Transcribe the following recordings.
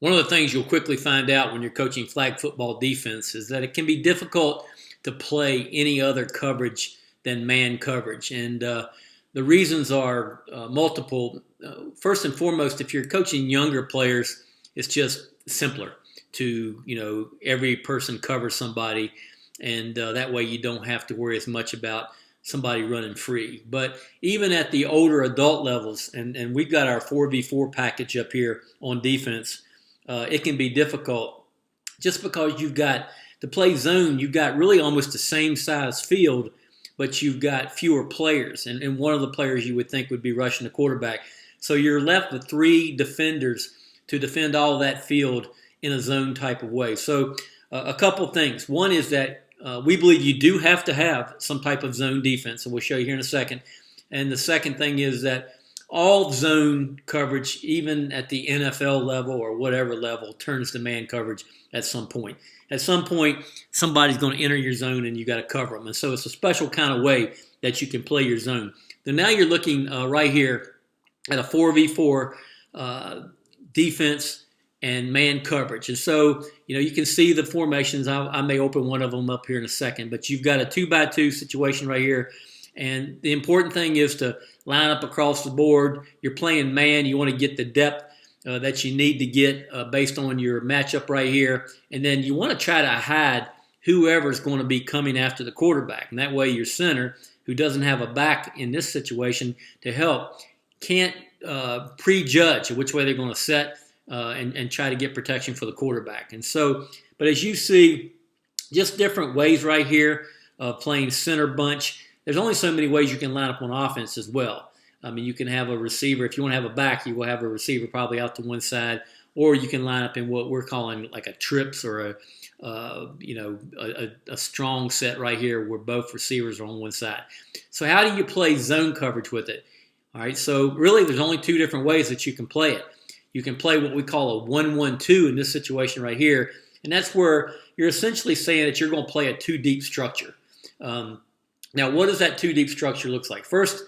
One of the things you'll quickly find out when you're coaching flag football defense is that it can be difficult to play any other coverage than man coverage. And the reasons are multiple. First and foremost, if you're coaching younger players, it's just simpler to, every person covers somebody. And that way you don't have to worry as much about somebody running free. But even at the older adult levels, and we've got our 4v4 package up here on defense, it can be difficult just because you've got to play zone. You've got really almost the same size field, but you've got fewer players. And one of the players you would think would be rushing the quarterback. So you're left with 3 defenders to defend all that field in a zone type of way. So a couple things. One is that we believe you do have to have some type of zone defense, and we'll show you here in a second. And the second thing is that all zone coverage, even at the NFL level or whatever level, turns to man coverage at some point. At some point, somebody's going to enter your zone and you got to cover them. And so it's a special kind of way that you can play your zone. Then now you're looking right here at a 4v4 defense and man coverage. And so, you can see the formations. I may open one of them up here in a second, but you've got a 2x2 situation right here. And the important thing is to line up across the board. You're playing man. You want to get the depth that you need to get based on your matchup right here. And then you want to try to hide whoever's going to be coming after the quarterback. And that way your center, who doesn't have a back in this situation to help, can't prejudge which way they're going to set and try to get protection for the quarterback. And so, but as you see, just different ways right here of playing center bunch. There's only so many ways you can line up on offense as well. I mean, you can have a receiver. If you want to have a back, you will have a receiver probably out to one side, or you can line up in what we're calling like a trips or a strong set right here where both receivers are on one side. So how do you play zone coverage with it? All right, so really there's only 2 different ways that you can play it. You can play what we call a 1-1-2 in this situation right here, and that's where you're essentially saying that you're going to play a 2-deep structure. Now, what does that 2-deep structure look like? First,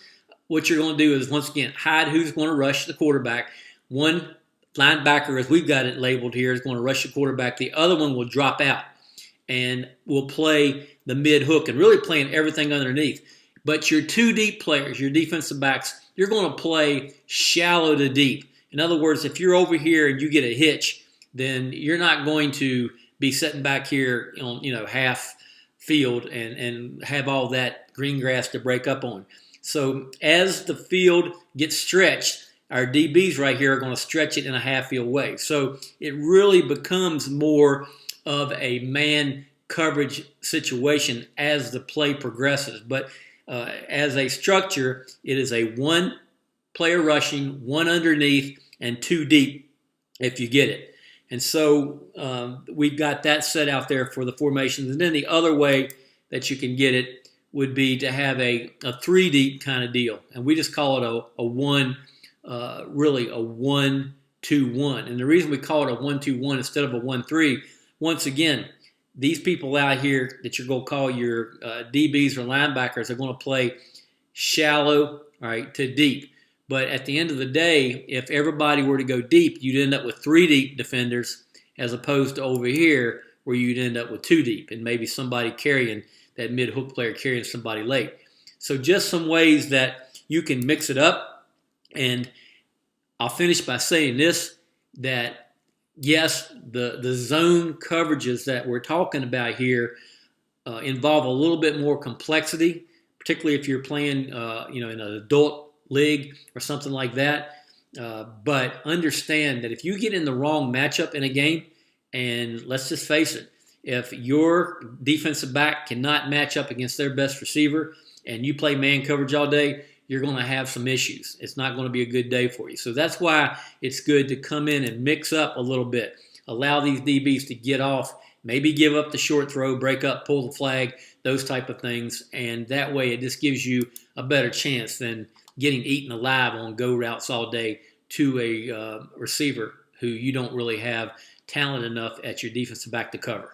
what you're going to do is, once again, hide who's going to rush the quarterback. One linebacker, as we've got it labeled here, is going to rush the quarterback. The other one will drop out and will play the mid-hook and really playing everything underneath. But your 2 deep players, your defensive backs, you're going to play shallow to deep. In other words, if you're over here and you get a hitch, then you're not going to be sitting back here on half field and have all that green grass to break up on. So as the field gets stretched, our DBs right here are going to stretch it in a half field way. So it really becomes more of a man coverage situation as the play progresses. But as a structure, it is a 1 player rushing, 1 underneath, and 2 deep if you get it. And so we've got that set out there for the formations. And then the other way that you can get it would be to have a 3-deep kind of deal. And we just call it a 1, really a 1-2-1. And the reason we call it a 1-2-1 instead of a 1-3, once again, these people out here that you're going to call your DBs or linebackers are going to play shallow, all right, to deep. But at the end of the day, if everybody were to go deep, you'd end up with 3 deep defenders as opposed to over here where you'd end up with 2 deep and maybe somebody carrying that mid-hook player carrying somebody late. So just some ways that you can mix it up. And I'll finish by saying this, that yes, the zone coverages that we're talking about here involve a little bit more complexity, particularly if you're playing in an adult league or something like that. But understand that if you get in the wrong matchup in a game, and let's just face it, if your defensive back cannot match up against their best receiver and you play man coverage all day, you're going to have some issues. It's not going to be a good day for you. So that's why it's good to come in and mix up a little bit. Allow these DBs to get off, maybe give up the short throw, break up, pull the flag, those type of things. And that way it just gives you a better chance than getting eaten alive on go routes all day to a receiver who you don't really have talent enough at your defensive back to cover.